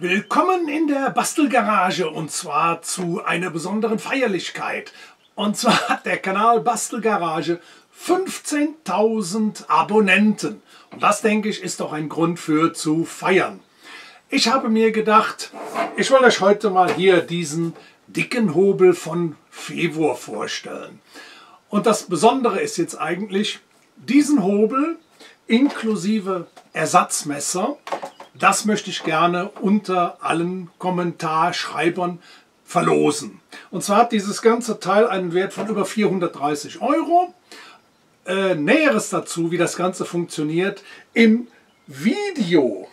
Willkommen in der Bastelgarage und zwar zu einer besonderen Feierlichkeit. Und zwar hat der Kanal Bastelgarage 15.000 Abonnenten. Und das, denke ich, ist doch ein Grund für zu feiern. Ich habe mir gedacht, ich will euch heute mal hier diesen dicken Hobel von Fevor vorstellen. Und das Besondere ist jetzt eigentlich, diesen Hobel inklusive Ersatzmesser, das möchte ich gerne unter allen Kommentarschreibern verlosen. Und zwar hat dieses ganze Teil einen Wert von über 430 €. Näheres dazu, wie das Ganze funktioniert, im Video.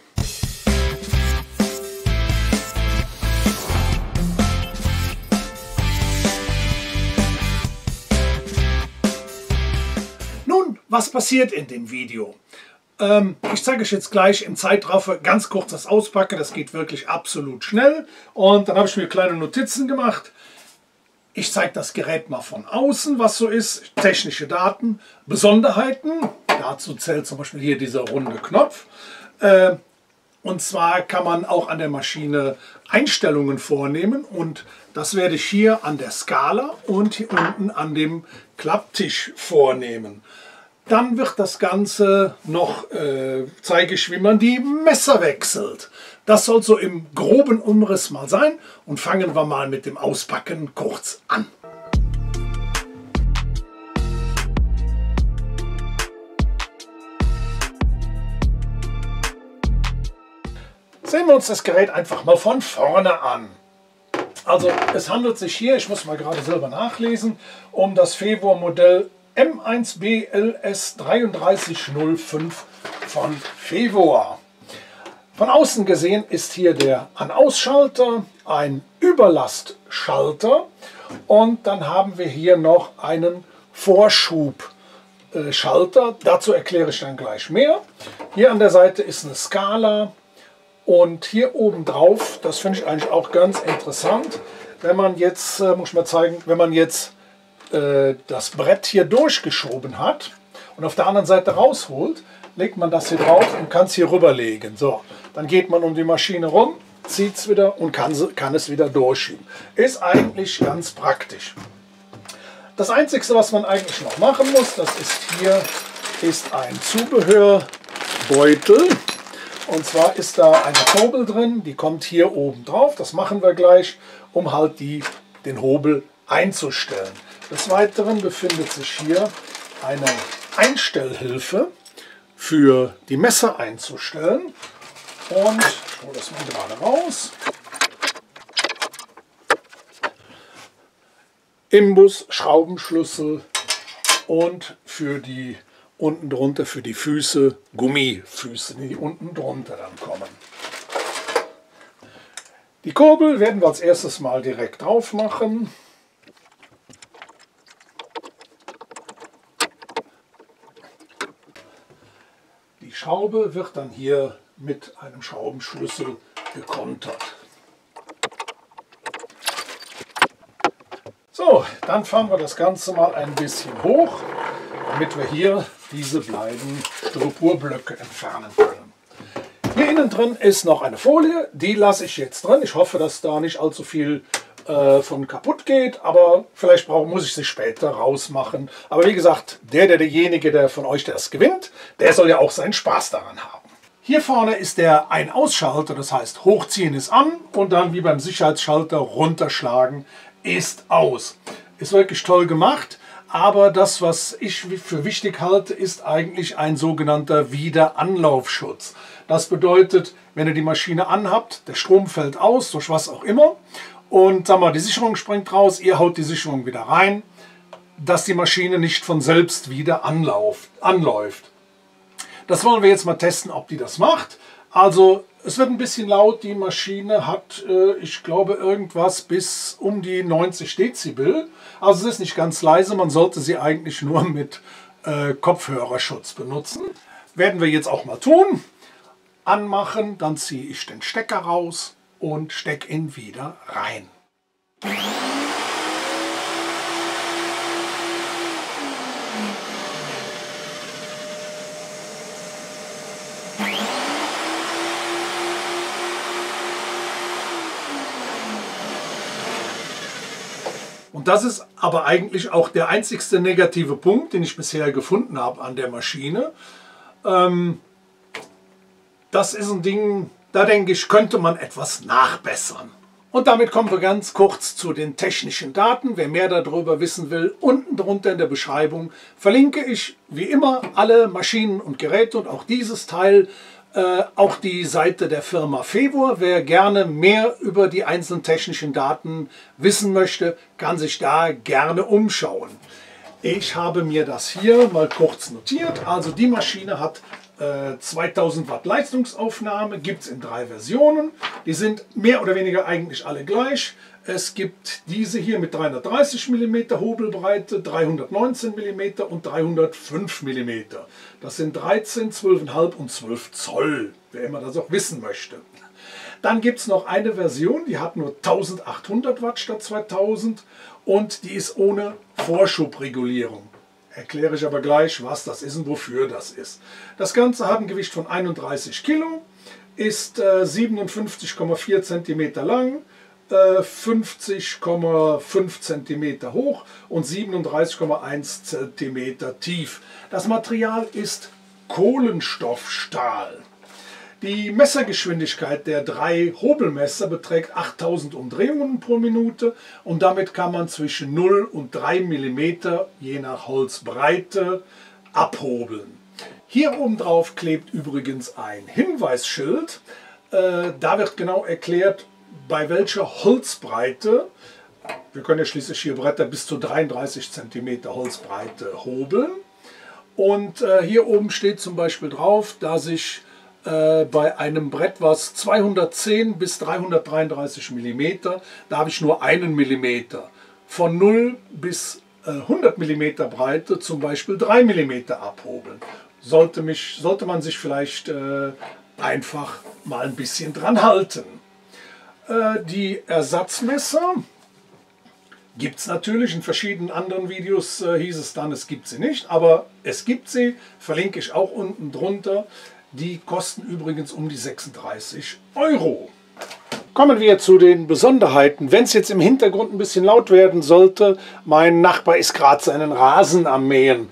Nun, was passiert in dem Video? Ich zeige euch jetzt gleich im Zeitraffer ganz kurz das Auspacken. Das geht wirklich absolut schnell. Und dann habe ich mir kleine Notizen gemacht. Ich zeige das Gerät mal von außen, was so ist. Technische Daten, Besonderheiten. Dazu zählt zum Beispiel hier dieser runde Knopf. Und zwar kann man auch an der Maschine Einstellungen vornehmen. Und das werde ich hier an der Skala und hier unten an dem Klapptisch vornehmen. Dann wird das Ganze noch, zeige ich, wie man die Messer wechselt. Das soll so im groben Umriss mal sein. Und fangen wir mal mit dem Auspacken kurz an. Sehen wir uns das Gerät einfach mal von vorne an. Also es handelt sich hier, ich muss mal gerade selber nachlesen, um das Fevor Modell M1B LS3305 von Fevor. Von außen gesehen ist hier der An-Aus-Schalter, ein Überlastschalter und dann haben wir hier noch einen Vorschubschalter. Dazu erkläre ich dann gleich mehr. Hier an der Seite ist eine Skala und hier oben drauf, das finde ich eigentlich auch ganz interessant, wenn man jetzt, muss ich mal zeigen, wenn man jetzt das Brett hier durchgeschoben hat und auf der anderen Seite rausholt, legt man das hier drauf und kann es hier rüberlegen. So, dann geht man um die Maschine rum, zieht es wieder und kann es wieder durchschieben. Ist eigentlich ganz praktisch. Das Einzige, was man eigentlich noch machen muss, das ist hier ist ein Zubehörbeutel. Und zwar ist da eine Kurbel drin, die kommt hier oben drauf. Das machen wir gleich, um halt den Hobel einzustellen. Des Weiteren befindet sich hier eine Einstellhilfe für die Messer einzustellen. Und ich hole das mal gerade raus. Imbus, Schraubenschlüssel und für die unten drunter für die Füße, Gummifüße, die unten drunter dann kommen. Die Kurbel werden wir als erstes mal direkt drauf machen. Die Schraube wird dann hier mit einem Schraubenschlüssel gekontert. So, dann fahren wir das Ganze mal ein bisschen hoch, damit wir hier diese beiden Styroporblöcke entfernen können. Hier innen drin ist noch eine Folie, die lasse ich jetzt drin. Ich hoffe, dass da nicht allzu viel von kaputt geht, aber vielleicht muss ich sie später rausmachen. Aber wie gesagt, derjenige, der von euch das gewinnt, der soll ja auch seinen Spaß daran haben. Hier vorne ist der Ein-Aus-Schalter, das heißt hochziehen ist an und dann wie beim Sicherheitsschalter runterschlagen ist aus. Ist wirklich toll gemacht, aber das, was ich für wichtig halte, ist eigentlich ein sogenannter Wiederanlaufschutz. Das bedeutet, wenn ihr die Maschine anhabt, der Strom fällt aus, durch was auch immer, und sag mal, die Sicherung springt raus, ihr haut die Sicherung wieder rein, dass die Maschine nicht von selbst wieder anläuft. Das wollen wir jetzt mal testen, ob die das macht. Also es wird ein bisschen laut, die Maschine hat, ich glaube, irgendwas bis um die 90 Dezibel. Also es ist nicht ganz leise, man sollte sie eigentlich nur mit Kopfhörerschutz benutzen. Werden wir jetzt auch mal tun. Anmachen, dann ziehe ich den Stecker raus und stecke ihn wieder rein. das ist aber eigentlich auch der einzigste negative Punkt, den ich bisher gefunden habe an der Maschine. Das ist ein Ding, da denke ich, könnte man etwas nachbessern. Und damit kommen wir ganz kurz zu den technischen Daten. Wer mehr darüber wissen will, unten drunter in der Beschreibung verlinke ich wie immer alle Maschinen und Geräte und auch dieses Teil, auch die Seite der Firma Fevor. Wer gerne mehr über die einzelnen technischen Daten wissen möchte, kann sich da gerne umschauen. Ich habe mir das hier mal kurz notiert. Also die Maschine hat 2000 Watt Leistungsaufnahme, gibt es in 3 Versionen. Die sind mehr oder weniger eigentlich alle gleich. Es gibt diese hier mit 330 mm Hobelbreite, 319 mm und 305 mm. Das sind 13, 12,5 und 12 Zoll, wer immer das auch wissen möchte. Dann gibt es noch eine Version, die hat nur 1800 Watt statt 2000 und die ist ohne Vorschubregulierung. Erkläre ich aber gleich, was das ist und wofür das ist. Das Ganze hat ein Gewicht von 31 Kilo, ist 57,4 cm lang, 50,5 cm hoch und 37,1 cm tief. Das Material ist Kohlenstoffstahl. Die Messergeschwindigkeit der 3 Hobelmesser beträgt 8000 Umdrehungen pro Minute und damit kann man zwischen 0 und 3 mm je nach Holzbreite abhobeln. Hier oben drauf klebt übrigens ein Hinweisschild. Da wird genau erklärt, bei welcher Holzbreite, wir können ja schließlich hier Bretter bis zu 33 cm Holzbreite hobeln. Und hier oben steht zum Beispiel drauf, dass ich bei einem Brett, was 210 bis 333 mm, da habe ich nur 1 mm. Von 0 bis 100 mm Breite zum Beispiel 3 mm abhobeln. Sollte man sich vielleicht einfach mal ein bisschen dran halten. Die Ersatzmesser gibt es natürlich, in verschiedenen anderen Videos hieß es dann, es gibt sie nicht, aber es gibt sie, verlinke ich auch unten drunter. Die kosten übrigens um die 36 €. Kommen wir zu den Besonderheiten. Wenn es jetzt im Hintergrund ein bisschen laut werden sollte, mein Nachbar ist gerade seinen Rasen am Mähen.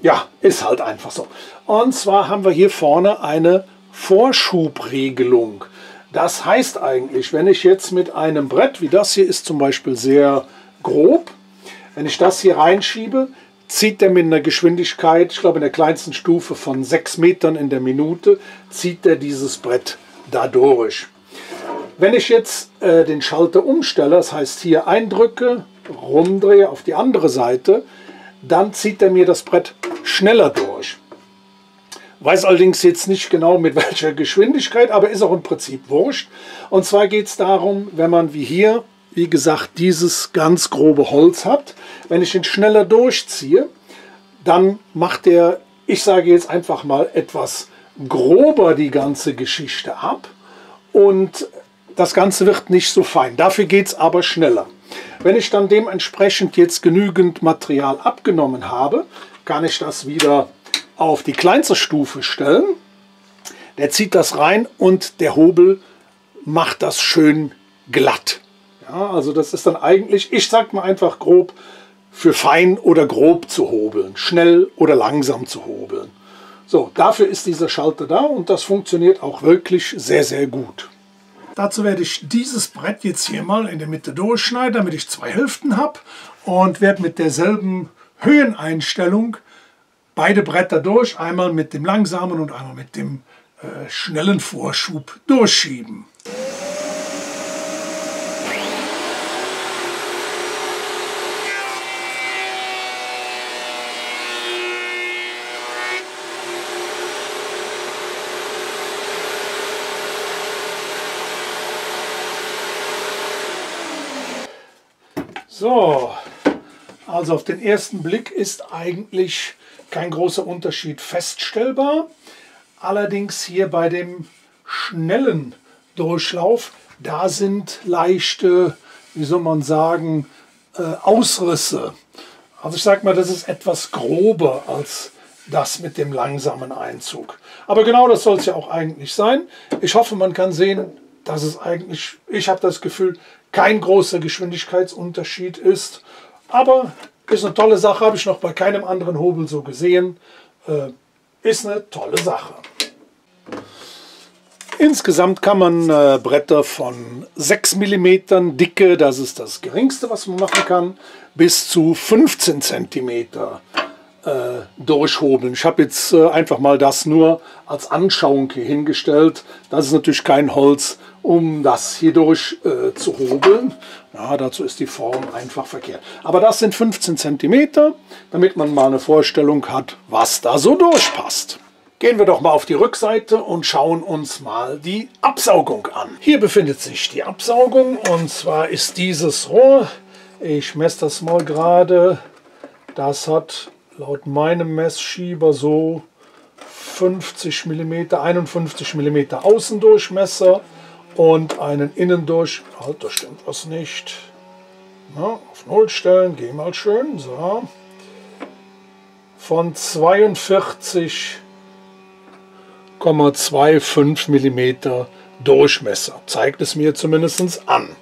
Ja, ist halt einfach so. Und zwar haben wir hier vorne eine Vorschubregelung. Das heißt eigentlich, wenn ich jetzt mit einem Brett, wie das hier ist zum Beispiel sehr grob, wenn ich das hier reinschiebe, zieht der mit einer Geschwindigkeit, ich glaube in der kleinsten Stufe von 6 Metern in der Minute, zieht er dieses Brett da durch. Wenn ich jetzt den Schalter umstelle, das heißt hier eindrücke, rumdrehe auf die andere Seite, dann zieht er mir das Brett schneller durch. Weiß allerdings jetzt nicht genau mit welcher Geschwindigkeit, aber ist auch im Prinzip wurscht. Und zwar geht es darum, wenn man wie hier, wie gesagt, dieses ganz grobe Holz hat, wenn ich ihn schneller durchziehe, dann macht er, ich sage jetzt einfach mal, etwas grober die ganze Geschichte ab und das Ganze wird nicht so fein. Dafür geht es aber schneller. Wenn ich dann dementsprechend jetzt genügend Material abgenommen habe, kann ich das wieder auf die kleinste Stufe stellen. Der zieht das rein und der Hobel macht das schön glatt. Ja, also das ist dann eigentlich, ich sag mal einfach grob, für fein oder grob zu hobeln, schnell oder langsam zu hobeln. So, dafür ist dieser Schalter da und das funktioniert auch wirklich sehr, sehr gut. Dazu werde ich dieses Brett jetzt hier mal in der Mitte durchschneiden, damit ich 2 Hälften habe und werde mit derselben Höheneinstellung beide Bretter durch, einmal mit dem langsamen und einmal mit dem schnellen Vorschub durchschieben. So, also auf den ersten Blick ist eigentlich kein großer Unterschied feststellbar. Allerdings hier bei dem schnellen Durchlauf, da sind leichte, wie soll man sagen, Ausrisse. Also ich sage mal, das ist etwas grober als das mit dem langsamen Einzug. Aber genau das soll es ja auch eigentlich sein. Ich hoffe, man kann sehen, dass es eigentlich, ich habe das Gefühl, kein großer Geschwindigkeitsunterschied ist. Aber ist eine tolle Sache, habe ich noch bei keinem anderen Hobel so gesehen. Ist eine tolle Sache. Insgesamt kann man Bretter von 6 mm Dicke, das ist das geringste, was man machen kann, bis zu 15 cm durchhobeln. Ich habe jetzt einfach mal das nur als Anschauung hier hingestellt. Das ist natürlich kein Holz, um das hier durch zu hobeln. Ja, dazu ist die Form einfach verkehrt. Aber das sind 15 cm, damit man mal eine Vorstellung hat, was da so durchpasst. Gehen wir doch mal auf die Rückseite und schauen uns mal die Absaugung an. Hier befindet sich die Absaugung, und zwar ist dieses Rohr, ich messe das mal gerade, das hat laut meinem Messschieber so 50 mm, 51 mm Außendurchmesser und einen Innendurchmesser, halt, da stimmt was nicht. Na, auf 0 stellen, geh mal schön, so, von 42,25 mm Durchmesser, zeigt es mir zumindest an.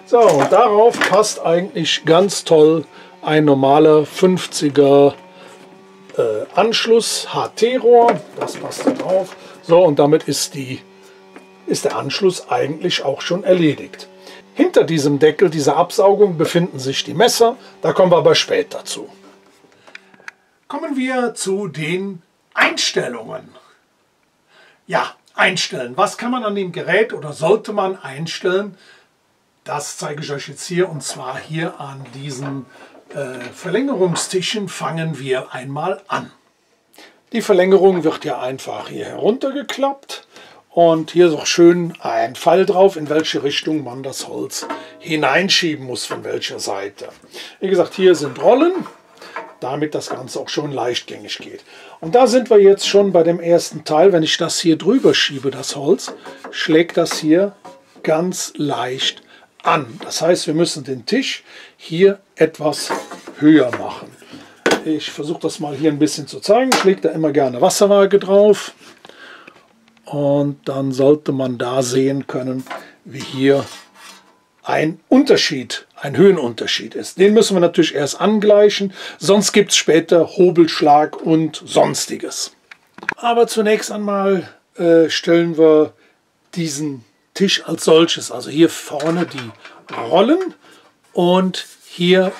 So, und darauf passt eigentlich ganz toll ein normaler 50er Anschluss HT-Rohr, das passt da drauf. So, und damit ist der Anschluss eigentlich auch schon erledigt. Hinter diesem Deckel dieser Absaugung befinden sich die Messer, da kommen wir aber später zu. Kommen wir zu den Einstellungen. Ja, einstellen. Was kann man an dem Gerät oder sollte man einstellen? Das zeige ich euch jetzt hier, und zwar hier an diesen Verlängerungstischen fangen wir einmal an. Die Verlängerung wird ja einfach hier heruntergeklappt, und hier ist auch schön ein Pfeil drauf, in welche Richtung man das Holz hineinschieben muss, von welcher Seite. Wie gesagt, hier sind Rollen, damit das Ganze auch schon leichtgängig geht. Und da sind wir jetzt schon bei dem ersten Teil. Wenn ich das hier drüber schiebe, das Holz, schlägt das hier ganz leicht an. Das heißt, wir müssen den Tisch hier etwas höher machen. Ich versuche das mal hier ein bisschen zu zeigen. Ich lege da immer gerne Wasserwaage drauf. Und dann sollte man da sehen können, wie hier ein Unterschied, ein Höhenunterschied ist. Den müssen wir natürlich erst angleichen, sonst gibt es später Hobelschlag und Sonstiges. Aber zunächst einmal stellen wir diesen Tisch als solches, also hier vorne die Rollen und hier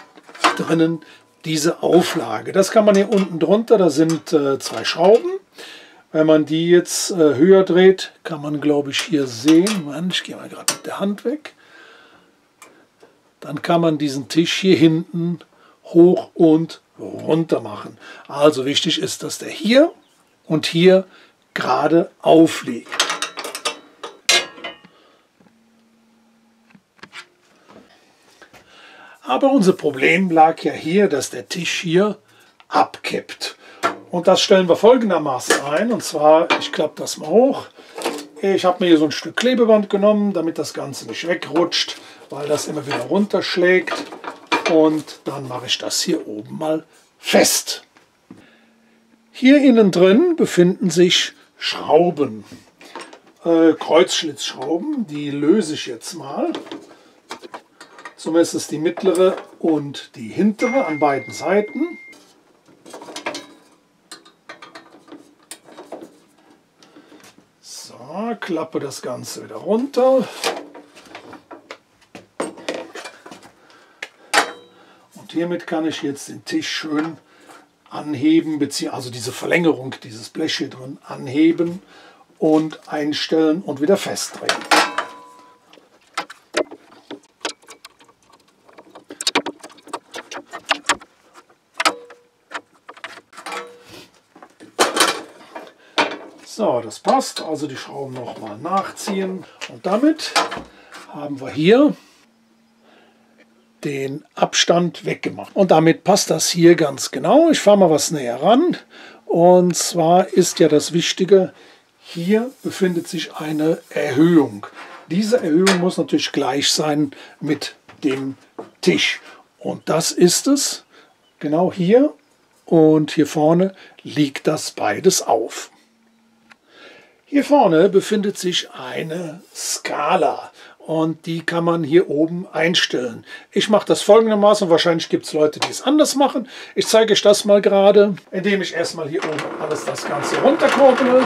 drinnen diese Auflage. Das kann man hier unten drunter, da sind 2 Schrauben. Wenn man die jetzt höher dreht, kann man, glaube ich, hier sehen, Mann, ich gehe mal gerade mit der Hand weg, dann kann man diesen Tisch hier hinten hoch und runter machen. Also wichtig ist, dass der hier und hier gerade aufliegt. Aber unser Problem lag ja hier, dass der Tisch hier abkippt. Und das stellen wir folgendermaßen ein. Und zwar, ich klappe das mal hoch. Ich habe mir hier so ein Stück Klebeband genommen, damit das Ganze nicht wegrutscht, weil das immer wieder runterschlägt. Und dann mache ich das hier oben mal fest. Hier innen drin befinden sich Schrauben, Kreuzschlitzschrauben. Die löse ich jetzt mal. Zumindest ist die mittlere und die hintere an beiden Seiten. So, klappe das Ganze wieder runter. Und hiermit kann ich jetzt den Tisch schön anheben, also diese Verlängerung, dieses Blech hier drin anheben und einstellen und wieder festdrehen. So, das passt. Also die Schrauben nochmal nachziehen. Und damit haben wir hier den Abstand weggemacht. Und damit passt das hier ganz genau. Ich fahre mal was näher ran. Und zwar ist ja das Wichtige, hier befindet sich eine Erhöhung. Diese Erhöhung muss natürlich gleich sein mit dem Tisch. Und das ist es. Genau hier und hier vorne liegt das beides auf. Hier vorne befindet sich eine Skala. und die kann man hier oben einstellen. Ich mache das folgendermaßen, wahrscheinlich gibt es Leute, die es anders machen. Ich zeige euch das mal gerade, indem ich erstmal hier oben alles das Ganze runterkurbel.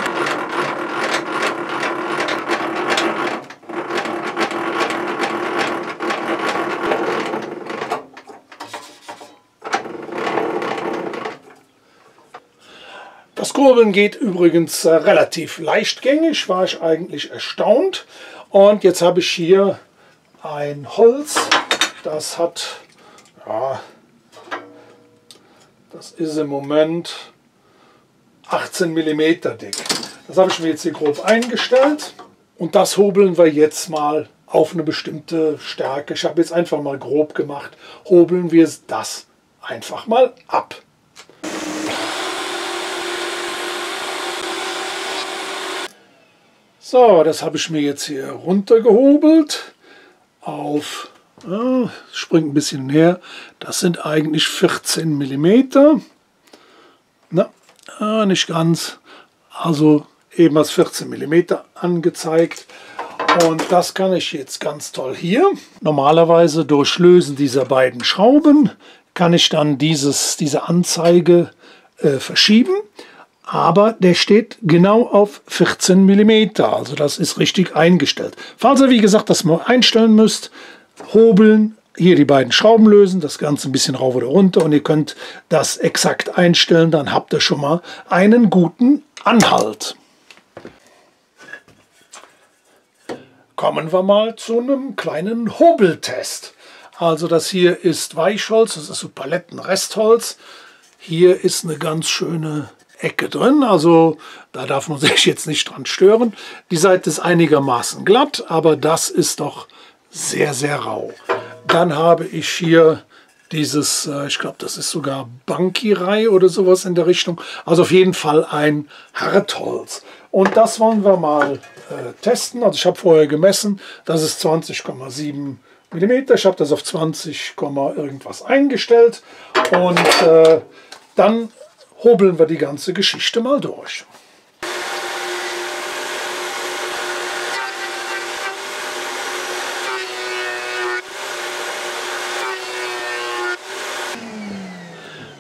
Das Kurbeln geht übrigens relativ leichtgängig, war ich eigentlich erstaunt. Und jetzt habe ich hier ein Holz, das hat, ja, das ist im Moment 18 mm dick. Das habe ich mir jetzt hier grob eingestellt und das hobeln wir jetzt mal auf eine bestimmte Stärke. Ich habe jetzt einfach mal grob gemacht, hobeln wir das einfach mal ab. So, das habe ich mir jetzt hier runtergehobelt auf, springt ein bisschen näher, das sind eigentlich 14 mm. Na, nicht ganz, also eben als 14 mm angezeigt. Und das kann ich jetzt ganz toll hier. Normalerweise durch Lösen dieser beiden Schrauben kann ich dann diese Anzeige verschieben. Aber der steht genau auf 14 mm, also das ist richtig eingestellt. Falls ihr, wie gesagt, das mal einstellen müsst, hobeln, hier die beiden Schrauben lösen, das Ganze ein bisschen rauf oder runter und ihr könnt das exakt einstellen, dann habt ihr schon mal einen guten Anhalt. Kommen wir mal zu einem kleinen Hobeltest. Also das hier ist Weichholz, das ist so Palettenrestholz. Hier ist eine ganz schöne Ecke drin, also da darf man sich jetzt nicht dran stören. Die Seite ist einigermaßen glatt, aber das ist doch sehr, sehr rau. Dann habe ich hier dieses, ich glaube, das ist sogar Bankirei oder sowas in der Richtung. Also auf jeden Fall ein Hartholz. Und das wollen wir mal testen. Also ich habe vorher gemessen, das ist 20,7 mm. Ich habe das auf 20, irgendwas eingestellt. Und dann hobeln wir die ganze Geschichte mal durch.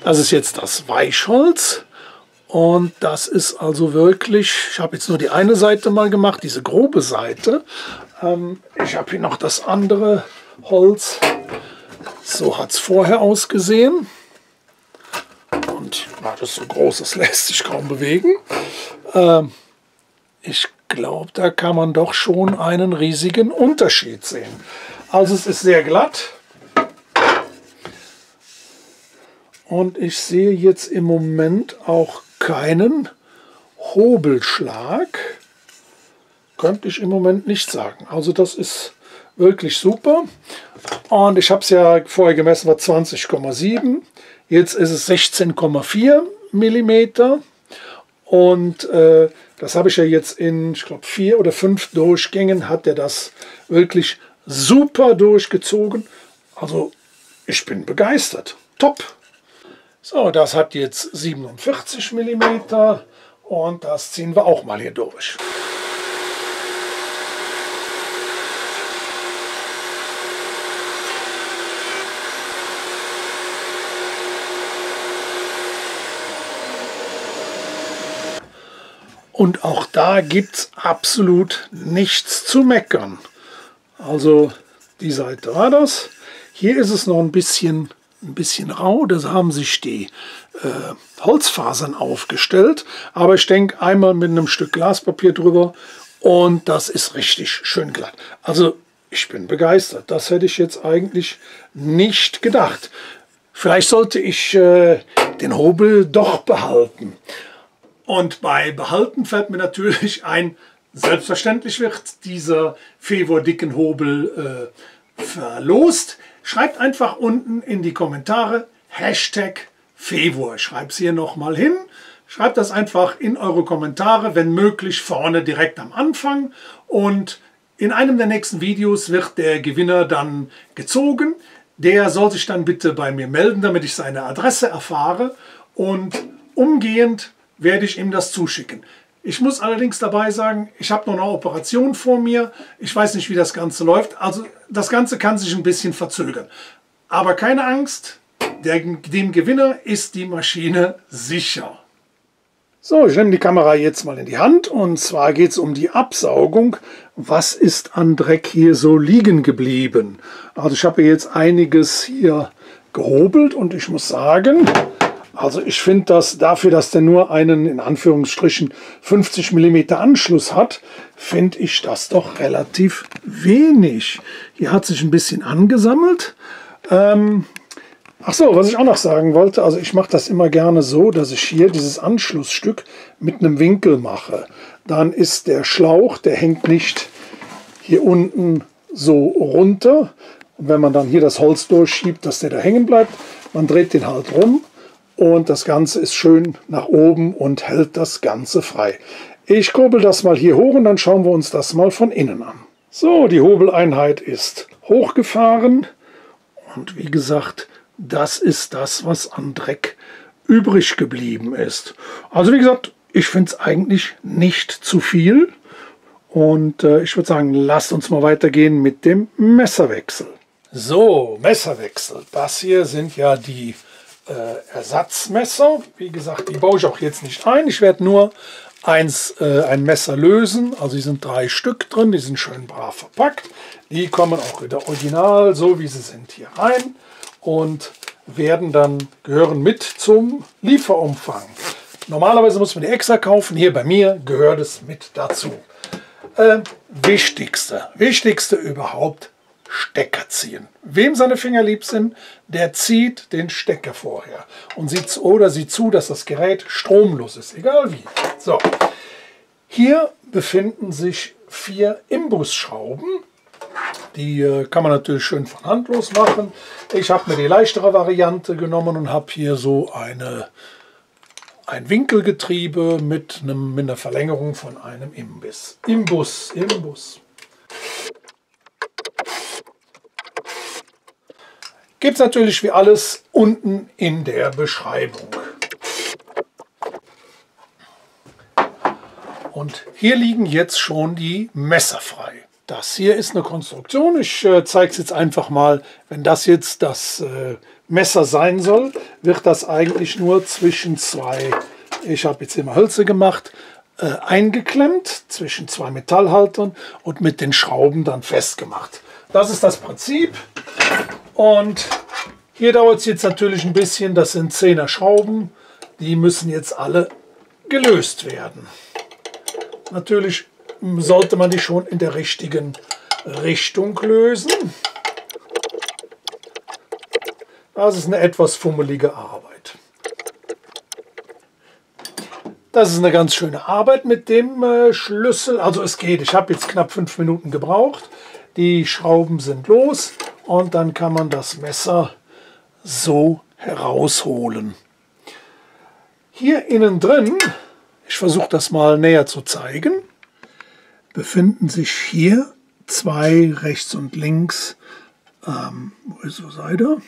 Das ist jetzt das Weichholz und das ist also wirklich, ich habe jetzt nur die eine Seite mal gemacht, diese grobe Seite. Ich habe hier noch das andere Holz, so hat es vorher ausgesehen. Und das ist so groß, das lässt sich kaum bewegen. Ich glaube, da kann man doch schon einen riesigen Unterschied sehen. Also es ist sehr glatt. Und ich sehe jetzt im Moment auch keinen Hobelschlag. Könnte ich im Moment nicht sagen. Also das ist wirklich super. Und ich habe es ja vorher gemessen, war 20,7. Jetzt ist es 16,4 mm. Und das habe ich ja jetzt in, ich glaube, 4 oder 5 Durchgängen hat er das wirklich super durchgezogen. Also ich bin begeistert. Top! So, das hat jetzt 47 mm und das ziehen wir auch mal hier durch. Und auch da gibt es absolut nichts zu meckern. Also die Seite war das. Hier ist es noch ein bisschen rau, da haben sich die Holzfasern aufgestellt. Aber ich denke, einmal mit einem Stück Glaspapier drüber und das ist richtig schön glatt. Also ich bin begeistert. Das hätte ich jetzt eigentlich nicht gedacht. Vielleicht sollte ich den Hobel doch behalten. Und bei behalten fällt mir natürlich ein, selbstverständlich wird dieser Fevor dicken Hobel verlost. Schreibt einfach unten in die Kommentare Hashtag Fevor. Ich schreibe es hier nochmal hin. Schreibt das einfach in eure Kommentare, wenn möglich vorne direkt am Anfang. Und in einem der nächsten Videos wird der Gewinner dann gezogen. Der soll sich dann bitte bei mir melden, damit ich seine Adresse erfahre. Und umgehend werde ich ihm das zuschicken. Ich muss allerdings dabei sagen, ich habe noch eine Operation vor mir. Ich weiß nicht, wie das Ganze läuft. Also das Ganze kann sich ein bisschen verzögern. Aber keine Angst, dem Gewinner ist die Maschine sicher. So, ich nehme die Kamera jetzt mal in die Hand und zwar geht es um die Absaugung. Was ist an Dreck hier so liegen geblieben? Also ich habe jetzt einiges hier gehobelt und ich muss sagen, also ich finde das dafür, dass der nur einen in Anführungsstrichen 50 mm Anschluss hat, finde ich das doch relativ wenig. Hier hat sich ein bisschen angesammelt. Ach so, was ich auch noch sagen wollte, also ich mache das immer gerne so, dass ich hier dieses Anschlussstück mit einem Winkel mache. Dann ist der Schlauch, der hängt nicht hier unten so runter. Und wenn man dann hier das Holz durchschiebt, dass der da hängen bleibt, man dreht den halt rum und das Ganze ist schön nach oben und hält das Ganze frei. Ich kurbel das mal hier hoch und dann schauen wir uns das mal von innen an. So, die Hobeleinheit ist hochgefahren und wie gesagt, das ist das, was an Dreck übrig geblieben ist. Also wie gesagt, ich finde es eigentlich nicht zu viel. Und ich würde sagen, lasst uns mal weitergehen mit dem Messerwechsel. So, Messerwechsel. Das hier sind ja die Ersatzmesser. Wie gesagt, die baue ich auch jetzt nicht ein. Ich werde nur ein Messer lösen. Also hier sind 3 Stück drin. Die sind schön brav verpackt. Die kommen auch wieder original, so wie sie sind, hier rein. Und gehören mit zum Lieferumfang. Normalerweise muss man die extra kaufen. Hier bei mir gehört es mit dazu. Wichtigste überhaupt, Stecker ziehen. Wem seine Finger lieb sind, der zieht den Stecker vorher und sieht zu, dass das Gerät stromlos ist, egal wie. So, hier befinden sich 4 Imbusschrauben. Die kann man natürlich schön von Hand los machen. Ich habe mir die leichtere Variante genommen und habe hier so ein Winkelgetriebe mit einer Verlängerung von einem Imbus. Gibt es natürlich wie alles unten in der Beschreibung. Und hier liegen jetzt schon die Messer frei. Das hier ist eine Konstruktion. Ich zeige es jetzt einfach mal. Wenn das jetzt das Messer sein soll, wird das eigentlich nur zwischen 2, ich habe jetzt immer Hölzer gemacht, eingeklemmt zwischen 2 Metallhaltern und mit den Schrauben dann festgemacht. Das ist das Prinzip. Und hier dauert es jetzt natürlich ein bisschen. Das sind 10er Schrauben. Die müssen jetzt alle gelöst werden. Natürlich sollte man die schon in der richtigen Richtung lösen. Das ist eine etwas fummelige Arbeit. Das ist eine ganz schöne Arbeit mit dem Schlüssel. Also es geht. Ich habe jetzt knapp 5 Minuten gebraucht. Die Schrauben sind los und dann kann man das Messer so herausholen. Hier innen drin, ich versuche das mal näher zu zeigen, befinden sich hier 2 rechts und links, wo ist so Seite?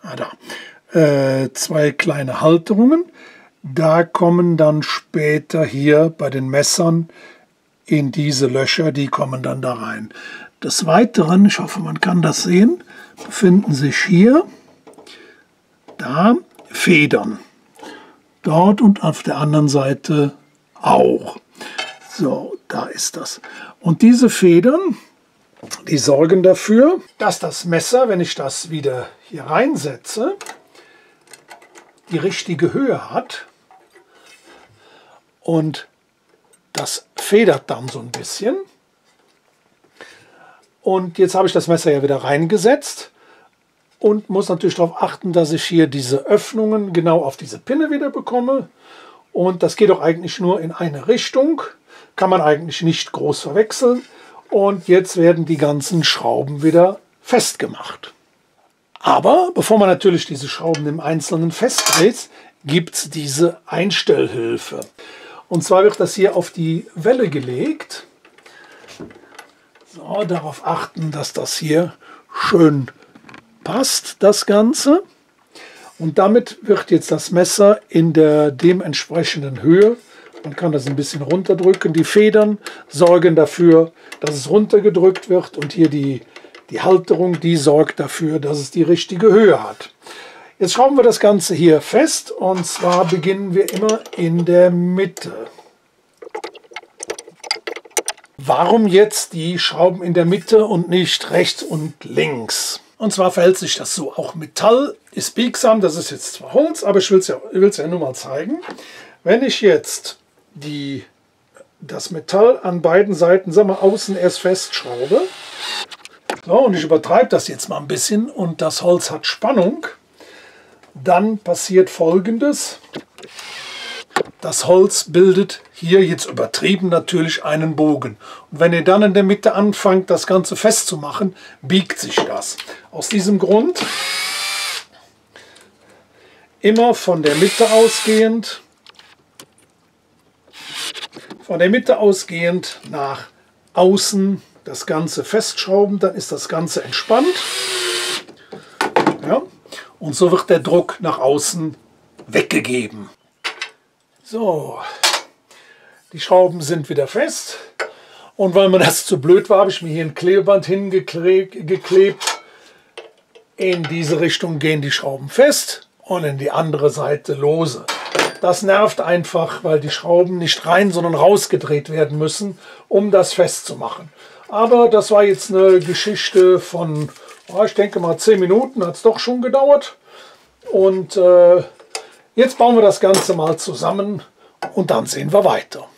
Da. 2 kleine Halterungen. Da kommen dann später hier bei den Messern in diese Löcher, die kommen dann da rein. Des Weiteren, ich hoffe, man kann das sehen, befinden sich hier, da, Federn. Dort und auf der anderen Seite auch. So, da ist das. Und diese Federn, die sorgen dafür, dass das Messer, wenn ich das wieder hier reinsetze, die richtige Höhe hat. Und das federt dann so ein bisschen. Und jetzt habe ich das Messer ja wieder reingesetzt und muss natürlich darauf achten, dass ich hier diese Öffnungen genau auf diese Pinne wieder bekomme. Und das geht auch eigentlich nur in eine Richtung. Kann man eigentlich nicht groß verwechseln. Und jetzt werden die ganzen Schrauben wieder festgemacht. Aber bevor man natürlich diese Schrauben im Einzelnen festdreht, gibt es diese Einstellhilfe. Und zwar wird das hier auf die Welle gelegt. So, darauf achten, dass das hier schön passt, das Ganze. Und damit wird jetzt das Messer in der dementsprechenden Höhe Man kann das ein bisschen runterdrücken. Die Federn sorgen dafür, dass es runtergedrückt wird und hier die Halterung, die sorgt dafür, dass es die richtige Höhe hat. Jetzt schrauben wir das Ganze hier fest und zwar beginnen wir immer in der Mitte. Warum jetzt die Schrauben in der Mitte und nicht rechts und links? Und zwar verhält sich das so. Auch Metall ist biegsam, das ist jetzt zwar Holz, aber ich will es ja nur mal zeigen. Wenn ich jetzt das Metall an beiden Seiten, sagen wir außen erst festschraube, so, und ich übertreibe das jetzt mal ein bisschen und das Holz hat Spannung, dann passiert Folgendes. Das Holz bildet hier jetzt übertrieben natürlich einen Bogen. Und wenn ihr dann in der Mitte anfangt, das Ganze festzumachen, biegt sich das. Aus diesem Grund immer von der Mitte ausgehend nach außen das Ganze festschrauben, dann ist das Ganze entspannt. Ja? Und so wird der Druck nach außen weggegeben. So, die Schrauben sind wieder fest. Und weil mir das zu blöd war, habe ich mir hier ein Klebeband hingeklebt. In diese Richtung gehen die Schrauben fest und in die andere Seite lose. Das nervt einfach, weil die Schrauben nicht rein, sondern rausgedreht werden müssen, um das festzumachen. Aber das war jetzt eine Geschichte von, ich denke mal 10 Minuten hat es doch schon gedauert. Und jetzt bauen wir das Ganze mal zusammen und dann sehen wir weiter.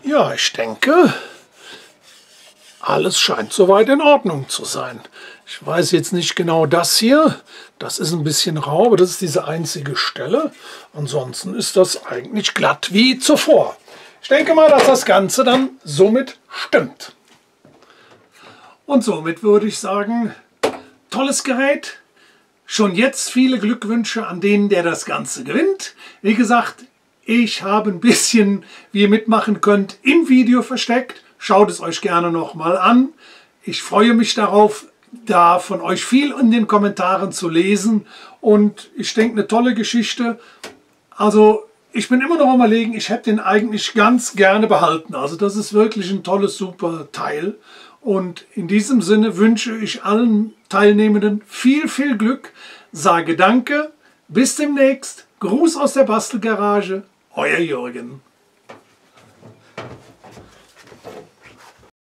Ja, ich denke, alles scheint soweit in Ordnung zu sein. Ich weiß jetzt nicht genau das hier. Das ist ein bisschen rau, aber das ist diese einzige Stelle. Ansonsten ist das eigentlich glatt wie zuvor. Ich denke mal, dass das Ganze dann somit stimmt. Und somit würde ich sagen, tolles Gerät. Schon jetzt viele Glückwünsche an den, der das Ganze gewinnt. Wie gesagt, ich habe ein bisschen, wie ihr mitmachen könnt, im Video versteckt. Schaut es euch gerne nochmal an. Ich freue mich darauf, da von euch viel in den Kommentaren zu lesen. Und ich denke, eine tolle Geschichte. Also ich bin immer noch am Überlegen, ich hätte den eigentlich ganz gerne behalten. Also das ist wirklich ein tolles, super Teil. Und in diesem Sinne wünsche ich allen Teilnehmenden viel, viel Glück. Sage danke, bis demnächst. Gruß aus der Bastelgarage. Euer Jürgen.